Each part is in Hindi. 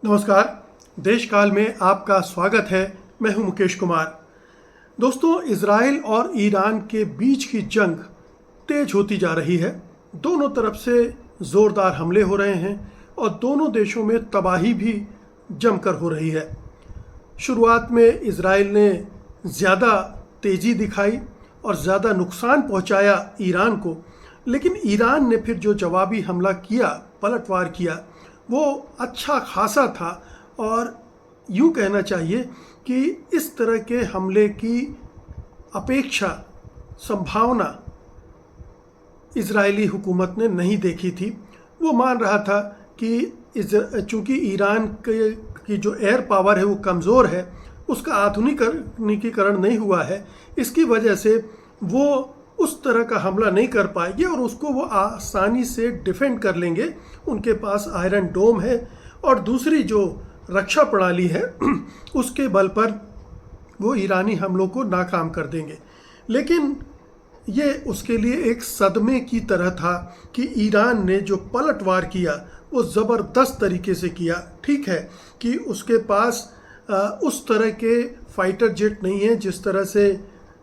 नमस्कार। देश काल में आपका स्वागत है। मैं हूं मुकेश कुमार। दोस्तों, इजराइल और ईरान के बीच की जंग तेज होती जा रही है। दोनों तरफ से ज़ोरदार हमले हो रहे हैं और दोनों देशों में तबाही भी जमकर हो रही है। शुरुआत में इजराइल ने ज़्यादा तेज़ी दिखाई और ज़्यादा नुकसान पहुंचाया ईरान को, लेकिन ईरान ने फिर जो जवाबी हमला किया, पलटवार किया, वो अच्छा खासा था। और यूँ कहना चाहिए कि इस तरह के हमले की अपेक्षा, संभावना इजरायली हुकूमत ने नहीं देखी थी। वो मान रहा था कि चूँकि ईरान की जो एयर पावर है वो कमज़ोर है, उसका आधुनिकीकरण नहीं हुआ है, इसकी वजह से वो उस तरह का हमला नहीं कर पाएंगे और उसको वो आसानी से डिफेंड कर लेंगे। उनके पास आयरन डोम है और दूसरी जो रक्षा प्रणाली है उसके बल पर वो ईरानी हमलों को नाकाम कर देंगे। लेकिन ये उसके लिए एक सदमे की तरह था कि ईरान ने जो पलटवार किया वो ज़बरदस्त तरीके से किया। ठीक है कि उसके पास उस तरह के फाइटर जेट नहीं है जिस तरह से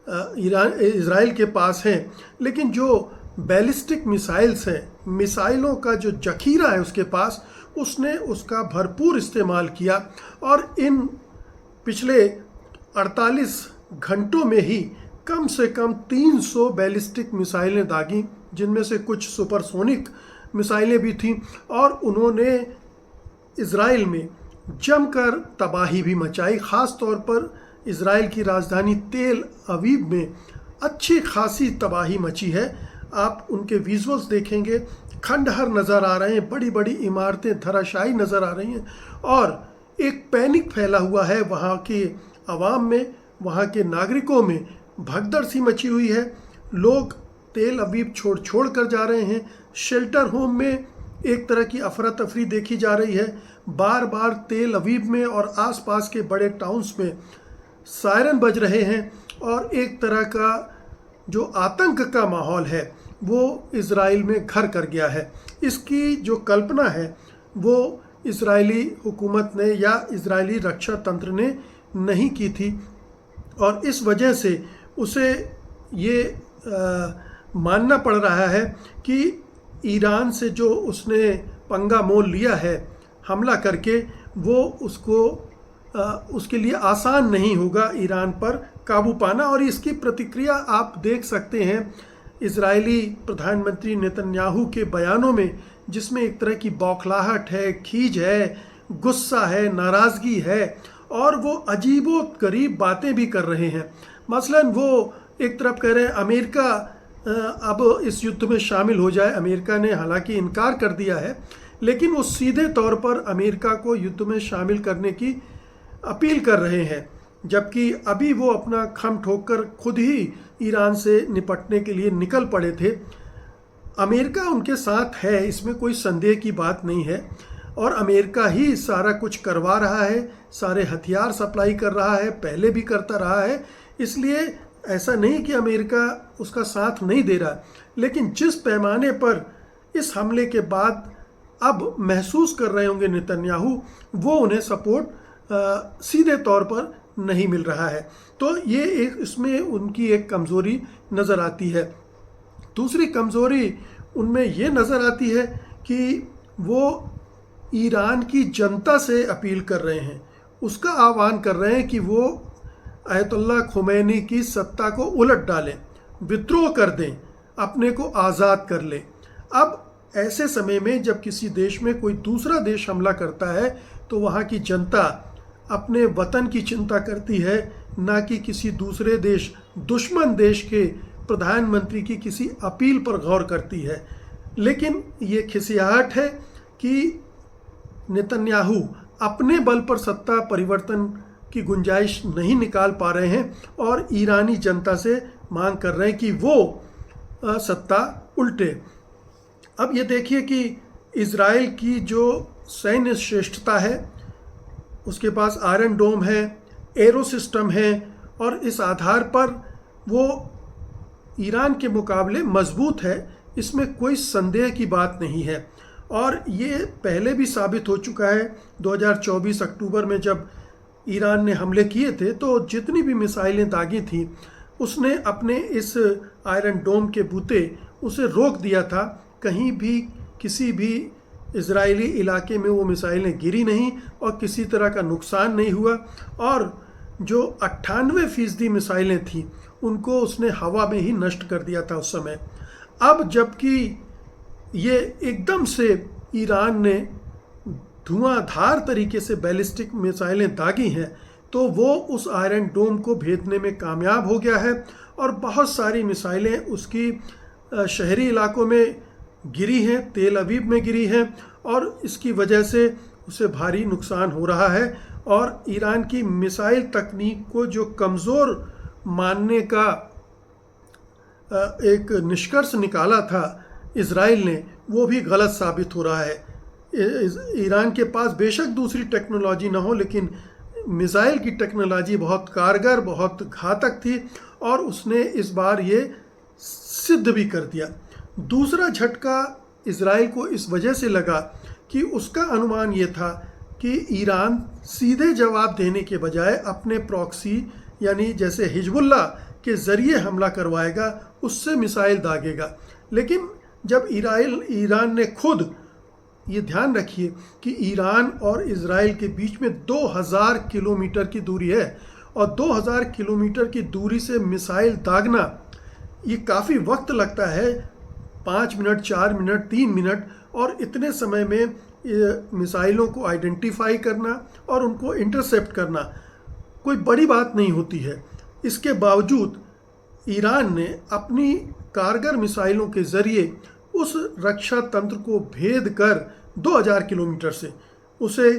इजराइल के पास हैं, लेकिन जो बैलिस्टिक मिसाइल्स हैं, मिसाइलों का जो जखीरा है उसके पास, उसने उसका भरपूर इस्तेमाल किया और इन पिछले 48 घंटों में ही कम से कम 300 बैलिस्टिक मिसाइलें दागी, जिनमें से कुछ सुपरसोनिक मिसाइलें भी थीं। और उन्होंने इजराइल में जमकर तबाही भी मचाई। ख़ास तौर पर इजराइल की राजधानी तेल अवीव में अच्छी खासी तबाही मची है। आप उनके विजुअल्स देखेंगे, खंडहर नज़र आ रहे हैं, बड़ी बड़ी इमारतें धराशायी नज़र आ रही हैं और एक पैनिक फैला हुआ है वहाँ के आवाम में, वहाँ के नागरिकों में भगदड़ सी मची हुई है। लोग तेल अवीव छोड़ कर जा रहे हैं। शेल्टर होम में एक तरह की अफरा तफरी देखी जा रही है। बार बार तेल अवीव में और आसपास के बड़े टाउन्स में सायरन बज रहे हैं और एक तरह का जो आतंक का माहौल है वो इजराइल में घर कर गया है। इसकी जो कल्पना है वो इजरायली हुकूमत ने या इजरायली रक्षा तंत्र ने नहीं की थी और इस वजह से उसे ये मानना पड़ रहा है कि ईरान से जो उसने पंगा मोल लिया है हमला करके, वो उसके लिए आसान नहीं होगा ईरान पर काबू पाना। और इसकी प्रतिक्रिया आप देख सकते हैं इजरायली प्रधानमंत्री नेतन्याहू के बयानों में, जिसमें एक तरह की बौखलाहट है, खीज है, गुस्सा है, नाराज़गी है और वो अजीबोगरीब बातें भी कर रहे हैं। मसलन वो एक तरफ कह रहे हैं अमेरिका अब इस युद्ध में शामिल हो जाए। अमेरिका ने हालांकि इनकार कर दिया है, लेकिन वो सीधे तौर पर अमेरिका को युद्ध में शामिल करने की अपील कर रहे हैं, जबकि अभी वो अपना खम ठोक कर खुद ही ईरान से निपटने के लिए निकल पड़े थे। अमेरिका उनके साथ है, इसमें कोई संदेह की बात नहीं है और अमेरिका ही सारा कुछ करवा रहा है, सारे हथियार सप्लाई कर रहा है, पहले भी करता रहा है। इसलिए ऐसा नहीं कि अमेरिका उसका साथ नहीं दे रहा, लेकिन जिस पैमाने पर इस हमले के बाद अब महसूस कर रहे होंगे नेतन्याहू, वो उन्हें सपोर्ट सीधे तौर पर नहीं मिल रहा है। तो ये एक इसमें उनकी एक कमज़ोरी नज़र आती है। दूसरी कमज़ोरी उनमें ये नज़र आती है कि वो ईरान की जनता से अपील कर रहे हैं, उसका आह्वान कर रहे हैं कि वो अयतुल्लाह खुमैनी की सत्ता को उलट डालें, विद्रोह कर दें, अपने को आज़ाद कर लें। अब ऐसे समय में जब किसी देश में कोई दूसरा देश हमला करता है तो वहाँ की जनता अपने वतन की चिंता करती है, ना कि किसी दूसरे देश, दुश्मन देश के प्रधानमंत्री की किसी अपील पर गौर करती है। लेकिन ये खिसियाहट है कि नेतन्याहू अपने बल पर सत्ता परिवर्तन की गुंजाइश नहीं निकाल पा रहे हैं और ईरानी जनता से मांग कर रहे हैं कि वो सत्ता उल्टे। अब ये देखिए कि इजराइल की जो सैन्य श्रेष्ठता है, उसके पास आयरन डोम है, एरो सिस्टम है और इस आधार पर वो ईरान के मुकाबले मजबूत है, इसमें कोई संदेह की बात नहीं है। और ये पहले भी साबित हो चुका है। 2024 अक्टूबर में जब ईरान ने हमले किए थे तो जितनी भी मिसाइलें दागी थी उसने अपने इस आयरन डोम के बूते उसे रोक दिया था। कहीं भी किसी भी इजरायली इलाके में वो मिसाइलें गिरी नहीं और किसी तरह का नुकसान नहीं हुआ। और जो 98% मिसाइलें थीं उनको उसने हवा में ही नष्ट कर दिया था उस समय। अब जबकि ये एकदम से ईरान ने धुआंधार तरीके से बैलिस्टिक मिसाइलें दागी हैं तो वो उस आयरन डोम को भेदने में कामयाब हो गया है और बहुत सारी मिसाइलें उसकी शहरी इलाकों में गिरी हैं, तेल अवीव में गिरी हैं और इसकी वजह से उसे भारी नुकसान हो रहा है। और ईरान की मिसाइल तकनीक को जो कमज़ोर मानने का एक निष्कर्ष निकाला था इजराइल ने, वो भी गलत साबित हो रहा है। ईरान के पास बेशक दूसरी टेक्नोलॉजी ना हो लेकिन मिसाइल की टेक्नोलॉजी बहुत कारगर, बहुत घातक थी और उसने इस बार ये सिद्ध भी कर दिया। दूसरा झटका इजराइल को इस वजह से लगा कि उसका अनुमान ये था कि ईरान सीधे जवाब देने के बजाय अपने प्रॉक्सी यानी जैसे हिजबुल्ला के ज़रिए हमला करवाएगा, उससे मिसाइल दागेगा। लेकिन जब ईरान ने खुद, ये ध्यान रखिए कि ईरान और इजराइल के बीच में 2000 किलोमीटर की दूरी है और 2000 किलोमीटर की दूरी से मिसाइल दागना ये काफ़ी वक्त लगता है, 5 मिनट, 4 मिनट, 3 मिनट, और इतने समय में मिसाइलों को आइडेंटिफाई करना और उनको इंटरसेप्ट करना कोई बड़ी बात नहीं होती है। इसके बावजूद ईरान ने अपनी कारगर मिसाइलों के ज़रिए उस रक्षा तंत्र को भेद कर 2000 किलोमीटर से उसे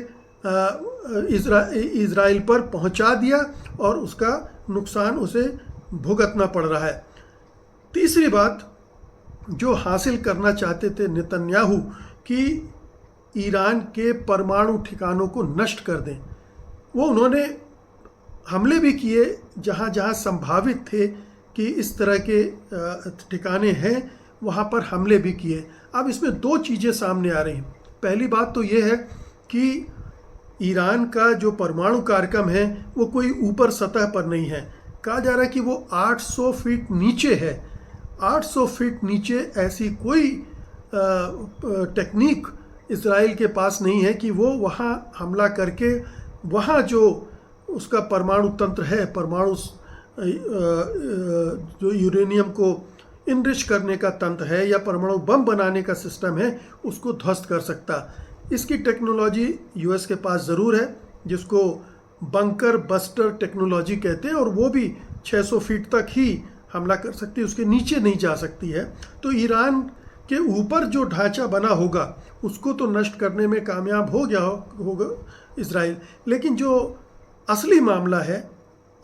इजराइल पर पहुंचा दिया और उसका नुकसान उसे भुगतना पड़ रहा है। तीसरी बात जो हासिल करना चाहते थे नेतन्याहू कि ईरान के परमाणु ठिकानों को नष्ट कर दें, वो उन्होंने हमले भी किए जहाँ जहाँ संभावित थे कि इस तरह के ठिकाने हैं, वहाँ पर हमले भी किए। अब इसमें 2 चीज़ें सामने आ रही हैं। पहली बात तो ये है कि ईरान का जो परमाणु कार्यक्रम है वो कोई ऊपर सतह पर नहीं है। कहा जा रहा है कि वो 800 फीट नीचे है। 800 फीट नीचे ऐसी कोई टेक्निक इजराइल के पास नहीं है कि वो वहाँ हमला करके वहाँ जो उसका परमाणु तंत्र है, परमाणु जो यूरेनियम को इनरिच करने का तंत्र है या परमाणु बम बनाने का सिस्टम है, उसको ध्वस्त कर सकता। इसकी टेक्नोलॉजी यूएस के पास ज़रूर है जिसको बंकर बस्टर टेक्नोलॉजी कहते हैं और वो भी 600 फीट तक ही हमला कर सकती है, उसके नीचे नहीं जा सकती है। तो ईरान के ऊपर जो ढांचा बना होगा उसको तो नष्ट करने में कामयाब हो गया होगा इजराइल, लेकिन जो असली मामला है,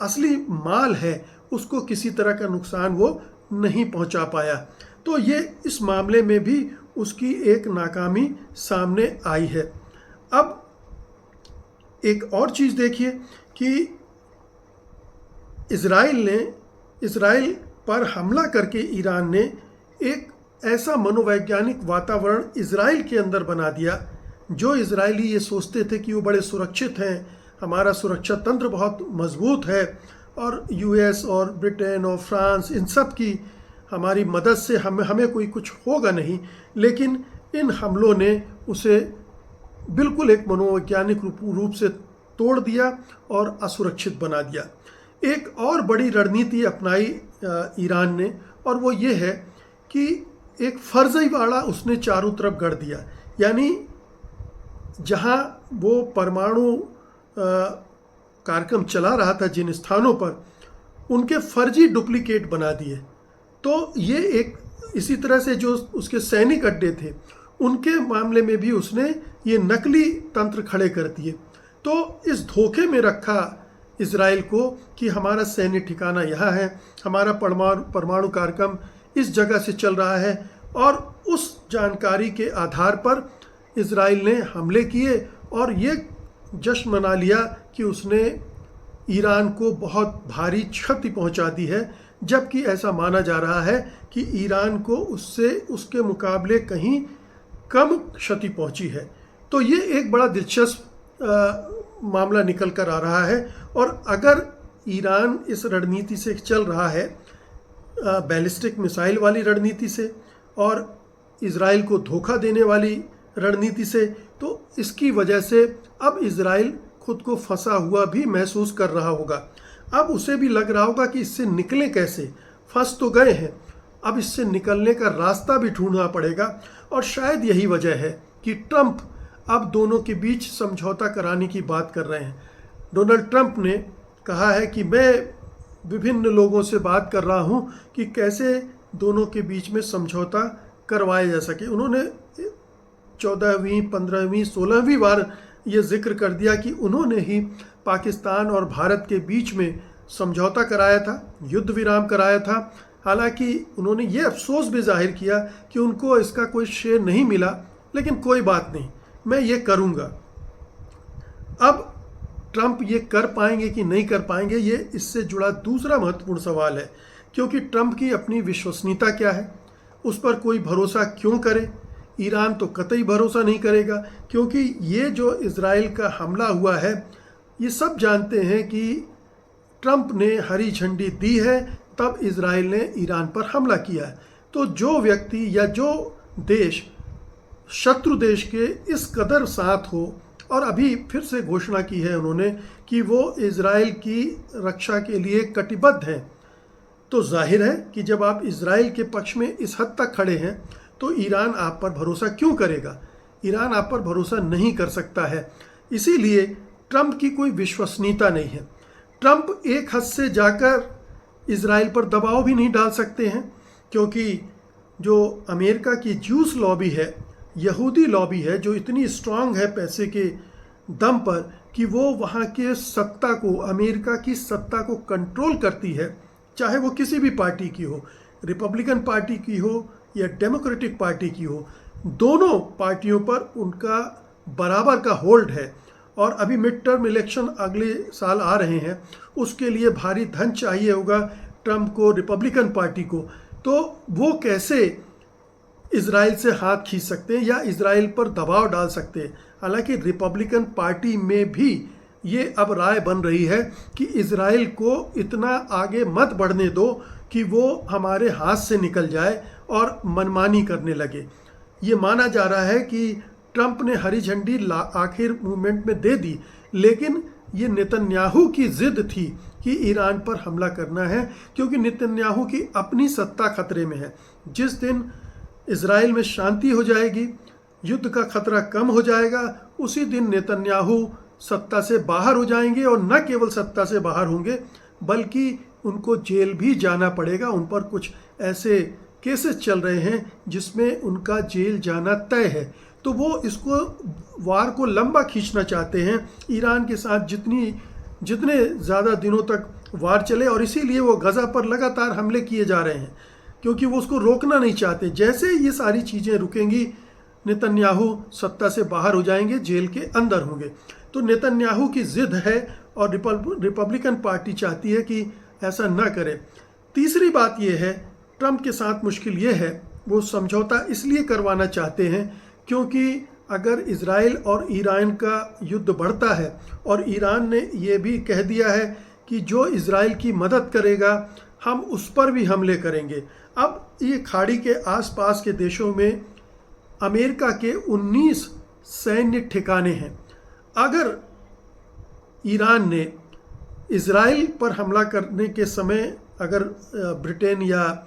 असली माल है, उसको किसी तरह का नुकसान वो नहीं पहुंचा पाया। तो ये इस मामले में भी उसकी एक नाकामी सामने आई है। अब एक और चीज़ देखिए कि इजराइल पर हमला करके ईरान ने एक ऐसा मनोवैज्ञानिक वातावरण इजराइल के अंदर बना दिया। जो इजरायली ये सोचते थे कि वो बड़े सुरक्षित हैं, हमारा सुरक्षा तंत्र बहुत मजबूत है और यूएस और ब्रिटेन और फ्रांस इन सब की हमारी मदद से हमें कोई कुछ होगा नहीं, लेकिन इन हमलों ने उसे बिल्कुल एक मनोवैज्ञानिक रूप से तोड़ दिया और असुरक्षित बना दिया। एक और बड़ी रणनीति अपनाई ईरान ने और वो ये है कि एक फर्जीवाड़ा उसने चारों तरफ गढ़ दिया। यानी जहाँ वो परमाणु कार्यक्रम चला रहा था जिन स्थानों पर, उनके फर्जी डुप्लीकेट बना दिए। तो ये एक इसी तरह से जो उसके सैनिक अड्डे थे उनके मामले में भी उसने ये नकली तंत्र खड़े कर दिए। तो इस धोखे में रखा इजराइल को कि हमारा सैन्य ठिकाना यहाँ है, हमारा परमाणु कार्यक्रम इस जगह से चल रहा है, और उस जानकारी के आधार पर इजराइल ने हमले किए और ये जश्न मना लिया कि उसने ईरान को बहुत भारी क्षति पहुंचा दी है, जबकि ऐसा माना जा रहा है कि ईरान को उससे उसके मुकाबले कहीं कम क्षति पहुंची है। तो ये एक बड़ा दिलचस्प मामला निकल कर आ रहा है। और अगर ईरान इस रणनीति से चल रहा है, बैलिस्टिक मिसाइल वाली रणनीति से और इज़राइल को धोखा देने वाली रणनीति से, तो इसकी वजह से अब इज़राइल खुद को फंसा हुआ भी महसूस कर रहा होगा। अब उसे भी लग रहा होगा कि इससे निकलें कैसे, फंस तो गए हैं, अब इससे निकलने का रास्ता भी ढूंढना पड़ेगा। और शायद यही वजह है कि ट्रंप अब दोनों के बीच समझौता कराने की बात कर रहे हैं। डोनाल्ड ट्रंप ने कहा है कि मैं विभिन्न लोगों से बात कर रहा हूं कि कैसे दोनों के बीच में समझौता करवाया जा सके। उन्होंने 14वीं, 15वीं, 16वीं बार ये जिक्र कर दिया कि उन्होंने ही पाकिस्तान और भारत के बीच में समझौता कराया था, युद्ध विराम कराया था। हालांकि उन्होंने ये अफसोस भी जाहिर किया कि उनको इसका कोई श्रेय नहीं मिला, लेकिन कोई बात नहीं, मैं ये करूँगा। अब ट्रंप ये कर पाएंगे कि नहीं कर पाएंगे, ये इससे जुड़ा दूसरा महत्वपूर्ण सवाल है, क्योंकि ट्रंप की अपनी विश्वसनीयता क्या है, उस पर कोई भरोसा क्यों करे। ईरान तो कतई भरोसा नहीं करेगा, क्योंकि ये जो इज़राइल का हमला हुआ है, ये सब जानते हैं कि ट्रंप ने हरी झंडी दी है, तब इज़राइल ने ईरान पर हमला किया है। तो जो व्यक्ति या जो देश शत्रु देश के इस कदर साथ हो, और अभी फिर से घोषणा की है उन्होंने कि वो इज़राइल की रक्षा के लिए कटिबद्ध हैं, तो जाहिर है कि जब आप इज़राइल के पक्ष में इस हद तक खड़े हैं, तो ईरान आप पर भरोसा क्यों करेगा। ईरान आप पर भरोसा नहीं कर सकता है। इसीलिए ट्रंप की कोई विश्वसनीयता नहीं है। ट्रंप एक हद से जाकर इज़राइल पर दबाव भी नहीं डाल सकते हैं, क्योंकि जो अमेरिका की जूस लॉबी है, यहूदी लॉबी है, जो इतनी स्ट्रांग है पैसे के दम पर कि वो वहाँ के सत्ता को, अमेरिका की सत्ता को कंट्रोल करती है, चाहे वो किसी भी पार्टी की हो, रिपब्लिकन पार्टी की हो या डेमोक्रेटिक पार्टी की हो, दोनों पार्टियों पर उनका बराबर का होल्ड है। और अभी मिड टर्म इलेक्शन अगले साल आ रहे हैं, उसके लिए भारी धन चाहिए होगा ट्रंप को, रिपब्लिकन पार्टी को। तो वो कैसे इज़राइल से हाथ खींच सकते हैं या इज़राइल पर दबाव डाल सकते हैं। हालांकि रिपब्लिकन पार्टी में भी ये अब राय बन रही है कि इज़राइल को इतना आगे मत बढ़ने दो कि वो हमारे हाथ से निकल जाए और मनमानी करने लगे। ये माना जा रहा है कि ट्रंप ने हरी झंडी आखिर मूवमेंट में दे दी, लेकिन ये नेतन्याहू की जिद थी कि ईरान पर हमला करना है, क्योंकि नेतन्याहू की अपनी सत्ता खतरे में है। जिस दिन इज़राइल में शांति हो जाएगी, युद्ध का खतरा कम हो जाएगा, उसी दिन नेतन्याहू सत्ता से बाहर हो जाएंगे। और न केवल सत्ता से बाहर होंगे, बल्कि उनको जेल भी जाना पड़ेगा। उन पर कुछ ऐसे केसेस चल रहे हैं जिसमें उनका जेल जाना तय है। तो वो इसको, वार को लंबा खींचना चाहते हैं ईरान के साथ, जितने ज़्यादा दिनों तक वार चले। और इसीलिए वो गज़ा पर लगातार हमले किए जा रहे हैं, क्योंकि वो उसको रोकना नहीं चाहते। जैसे ये सारी चीज़ें रुकेंगी, नेतन्याहू सत्ता से बाहर हो जाएंगे, जेल के अंदर होंगे। तो नेतन्याहू की जिद है और रिपब्लिकन पार्टी चाहती है कि ऐसा ना करे। तीसरी बात यह है, ट्रंप के साथ मुश्किल ये है, वो समझौता इसलिए करवाना चाहते हैं क्योंकि अगर इज़राइल और ईरान का युद्ध बढ़ता है, और ईरान ने ये भी कह दिया है कि जो इज़राइल की मदद करेगा हम उस पर भी हमले करेंगे। अब ये खाड़ी के आसपास के देशों में अमेरिका के 19 सैन्य ठिकाने हैं। अगर ईरान ने इज़राइल पर हमला करने के समय अगर ब्रिटेन या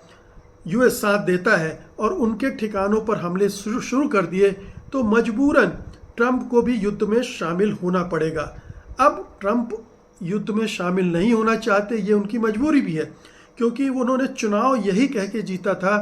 यूएस साथ देता है और उनके ठिकानों पर हमले शुरू कर दिए, तो मजबूरन ट्रंप को भी युद्ध में शामिल होना पड़ेगा। अब ट्रंप युद्ध में शामिल नहीं होना चाहते, ये उनकी मजबूरी भी है, क्योंकि उन्होंने चुनाव यही कह के जीता था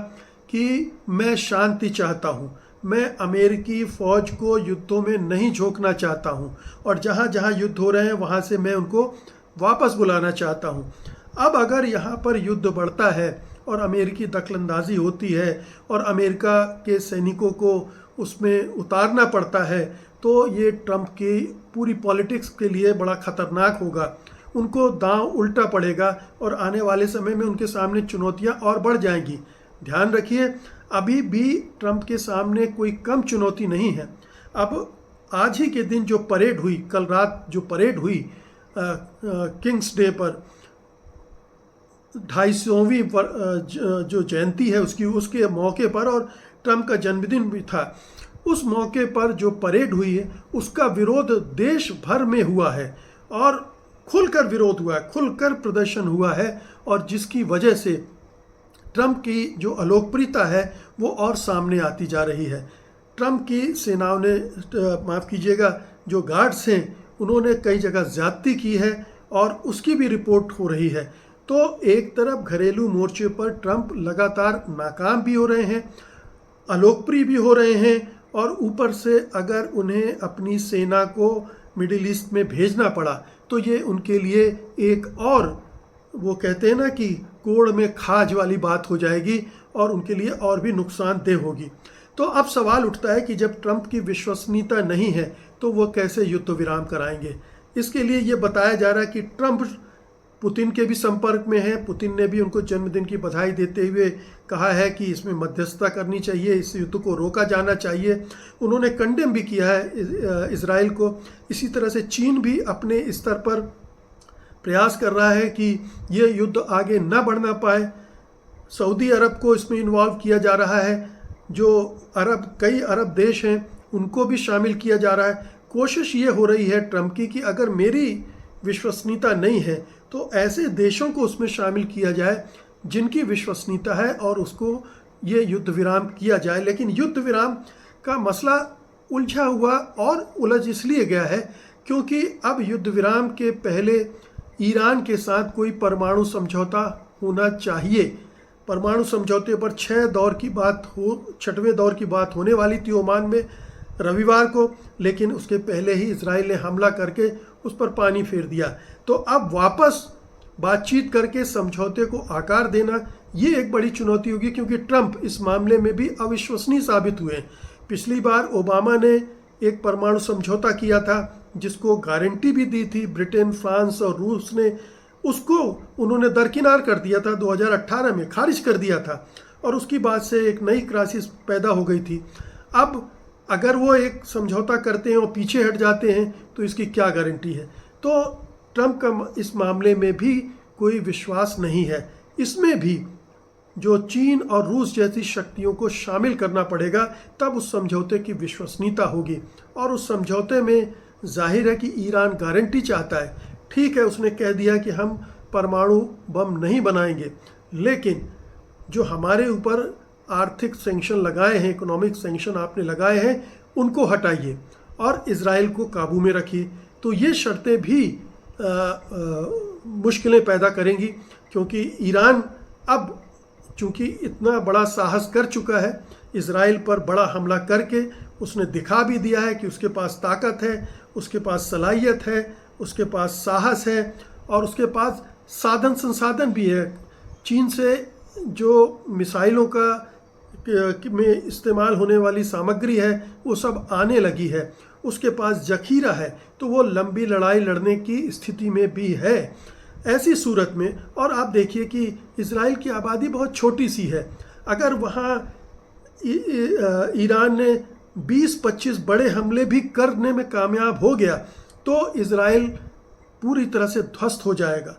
कि मैं शांति चाहता हूँ, मैं अमेरिकी फ़ौज को युद्धों में नहीं झोंकना चाहता हूँ, और जहाँ जहाँ युद्ध हो रहे हैं वहाँ से मैं उनको वापस बुलाना चाहता हूँ। अब अगर यहाँ पर युद्ध बढ़ता है और अमेरिकी दखलंदाजी होती है और अमेरिका के सैनिकों को उसमें उतारना पड़ता है, तो ये ट्रंप की पूरी पॉलिटिक्स के लिए बड़ा ख़तरनाक होगा। उनको दांव उल्टा पड़ेगा और आने वाले समय में उनके सामने चुनौतियां और बढ़ जाएंगी। ध्यान रखिए, अभी भी ट्रंप के सामने कोई कम चुनौती नहीं है। अब आज ही के दिन जो परेड हुई, कल रात जो परेड हुई किंग्स डे पर 250वीं जो जयंती है उसके मौके पर, और ट्रंप का जन्मदिन भी था, उस मौके पर जो परेड हुई है उसका विरोध देश भर में हुआ है और खुलकर विरोध हुआ है, खुलकर प्रदर्शन हुआ है, और जिसकी वजह से ट्रंप की जो अलोकप्रियता है वो और सामने आती जा रही है। ट्रंप की सेनाओं ने, माफ़ कीजिएगा, जो गार्ड्स हैं उन्होंने कई जगह ज़्यादती की है और उसकी भी रिपोर्ट हो रही है। तो एक तरफ घरेलू मोर्चे पर ट्रंप लगातार नाकाम भी हो रहे हैं, अलोकप्रिय भी हो रहे हैं, और ऊपर से अगर उन्हें अपनी सेना को मिडिल ईस्ट में भेजना पड़ा तो ये उनके लिए एक और, वो कहते हैं ना कि कोड़ में खाज वाली बात हो जाएगी और उनके लिए और भी नुकसानदेह होगी। तो अब सवाल उठता है कि जब ट्रंप की विश्वसनीयता नहीं है तो वो कैसे युद्ध विराम कराएंगे। इसके लिए ये बताया जा रहा है कि ट्रंप पुतिन के भी संपर्क में है। पुतिन ने भी उनको जन्मदिन की बधाई देते हुए कहा है कि इसमें मध्यस्थता करनी चाहिए, इस युद्ध को रोका जाना चाहिए। उन्होंने कंडेम भी किया है इजराइल को। इसी तरह से चीन भी अपने स्तर पर प्रयास कर रहा है कि ये युद्ध आगे न बढ़ना पाए। सऊदी अरब को इसमें इन्वॉल्व किया जा रहा है, जो कई अरब देश हैं उनको भी शामिल किया जा रहा है। कोशिश ये हो रही है ट्रंप की कि अगर मेरी विश्वसनीयता नहीं है तो ऐसे देशों को उसमें शामिल किया जाए जिनकी विश्वसनीयता है और उसको ये युद्ध विराम किया जाए। लेकिन युद्ध विराम का मसला उलझा हुआ और उलझ इसलिए गया है क्योंकि अब युद्ध विराम के पहले ईरान के साथ कोई परमाणु समझौता होना चाहिए। परमाणु समझौते पर 6वें दौर की बात होने वाली थी ओमान में रविवार को, लेकिन उसके पहले ही इजराइल ने हमला करके उस पर पानी फेर दिया। तो अब वापस बातचीत करके समझौते को आकार देना ये एक बड़ी चुनौती होगी, क्योंकि ट्रंप इस मामले में भी अविश्वसनीय साबित हुए। पिछली बार ओबामा ने एक परमाणु समझौता किया था जिसको गारंटी भी दी थी, ब्रिटेन, फ्रांस और रूस ने उसको उन्होंने दरकिनार कर दिया था, 2018 में खारिज कर दिया था, और उसकी बाद से एक नई क्राइसिस पैदा हो गई थी। अब अगर वो एक समझौता करते हैं और पीछे हट जाते हैं तो इसकी क्या गारंटी है। तो ट्रंप का इस मामले में भी कोई विश्वास नहीं है। इसमें भी जो चीन और रूस जैसी शक्तियों को शामिल करना पड़ेगा, तब उस समझौते की विश्वसनीयता होगी। और उस समझौते में जाहिर है कि ईरान गारंटी चाहता है। ठीक है, उसने कह दिया कि हम परमाणु बम नहीं बनाएंगे, लेकिन जो हमारे ऊपर आर्थिक सैंक्शन लगाए हैं, इकोनॉमिक सैंक्शन आपने लगाए हैं, उनको हटाइए और इजराइल को काबू में रखिए। तो ये शर्तें भी मुश्किलें पैदा करेंगी, क्योंकि ईरान अब चूँकि इतना बड़ा साहस कर चुका है, इजराइल पर बड़ा हमला करके उसने दिखा भी दिया है कि उसके पास ताकत है, उसके पास सलाहियत है, उसके पास साहस है और उसके पास साधन संसाधन भी है। चीन से जो मिसाइलों का में इस्तेमाल होने वाली सामग्री है वो सब आने लगी है, उसके पास जखीरा है, तो वो लंबी लड़ाई लड़ने की स्थिति में भी है। ऐसी सूरत में, और आप देखिए कि इजराइल की आबादी बहुत छोटी सी है, अगर वहाँ ईरान ने 20-25 बड़े हमले भी करने में कामयाब हो गया तो इजराइल पूरी तरह से ध्वस्त हो जाएगा,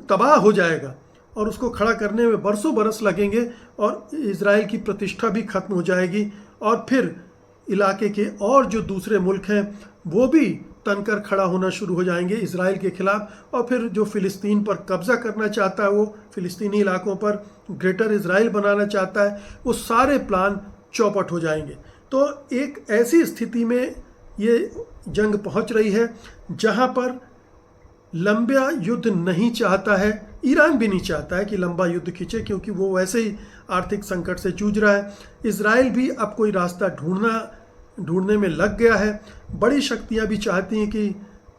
तबाह हो जाएगा, और उसको खड़ा करने में बरसों बरस लगेंगे और इजराइल की प्रतिष्ठा भी खत्म हो जाएगी। और फिर इलाके के और जो दूसरे मुल्क हैं वो भी तनकर खड़ा होना शुरू हो जाएंगे इजराइल के खिलाफ, और फिर जो फ़िलिस्तीन पर कब्ज़ा करना चाहता है, वो फ़िलिस्तीनी इलाकों पर ग्रेटर इजराइल बनाना चाहता है, वो सारे प्लान चौपट हो जाएंगे। तो एक ऐसी स्थिति में ये जंग पहुंच रही है जहां पर लंबा युद्ध नहीं चाहता है, ईरान भी नहीं चाहता है कि लंबा युद्ध खींचे, क्योंकि वो वैसे ही आर्थिक संकट से जूझ रहा है। इजराइल भी अब कोई रास्ता ढूंढने में लग गया है। बड़ी शक्तियां भी चाहती हैं कि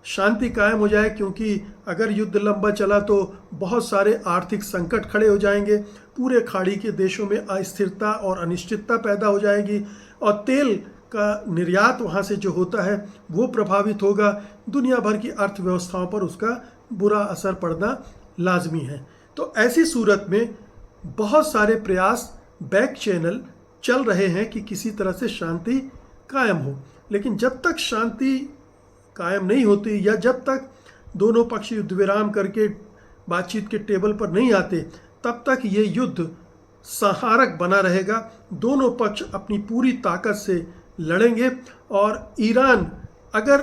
शांति कायम हो जाए, क्योंकि अगर युद्ध लंबा चला तो बहुत सारे आर्थिक संकट खड़े हो जाएंगे, पूरे खाड़ी के देशों में अस्थिरता और अनिश्चितता पैदा हो जाएगी, और तेल का निर्यात वहाँ से जो होता है वो प्रभावित होगा। दुनिया भर की अर्थव्यवस्थाओं पर उसका बुरा असर पड़ना लाजमी है। तो ऐसी सूरत में बहुत सारे प्रयास बैक चैनल चल रहे हैं कि किसी तरह से शांति कायम हो। लेकिन जब तक शांति कायम नहीं होती या जब तक दोनों पक्ष युद्ध विराम करके बातचीत के टेबल पर नहीं आते, तब तक ये युद्ध संहारक बना रहेगा। दोनों पक्ष अपनी पूरी ताकत से लड़ेंगे और ईरान अगर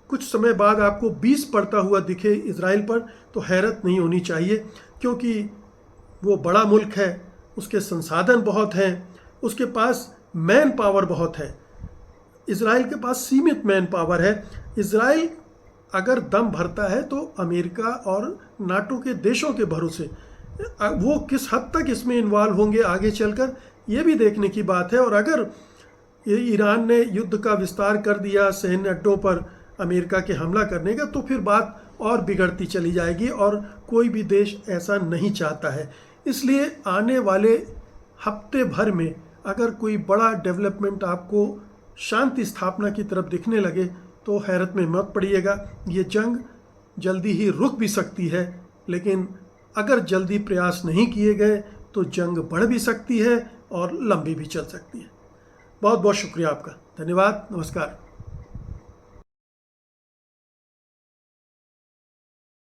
कुछ समय बाद आपको 20 पड़ता हुआ दिखे इजराइल पर, तो हैरत नहीं होनी चाहिए, क्योंकि वो बड़ा मुल्क है, उसके संसाधन बहुत हैं, उसके पास मैन पावर बहुत है। इजराइल के पास सीमित मैन पावर है। इजराइल अगर दम भरता है तो अमेरिका और नाटो के देशों के भरोसे, वो किस हद तक इसमें इन्वॉल्व होंगे आगे चलकर, ये भी देखने की बात है। और अगर ये ईरान ने युद्ध का विस्तार कर दिया सैन्य अड्डों पर अमेरिका के हमला करने का, तो फिर बात और बिगड़ती चली जाएगी और कोई भी देश ऐसा नहीं चाहता है। इसलिए आने वाले हफ्ते भर में अगर कोई बड़ा डेवलपमेंट आपको शांति स्थापना की तरफ दिखने लगे तो हैरत में मत पड़िएगा। ये जंग जल्दी ही रुक भी सकती है, लेकिन अगर जल्दी प्रयास नहीं किए गए तो जंग बढ़ भी सकती है और लंबी भी चल सकती है। बहुत बहुत शुक्रिया आपका। धन्यवाद। नमस्कार।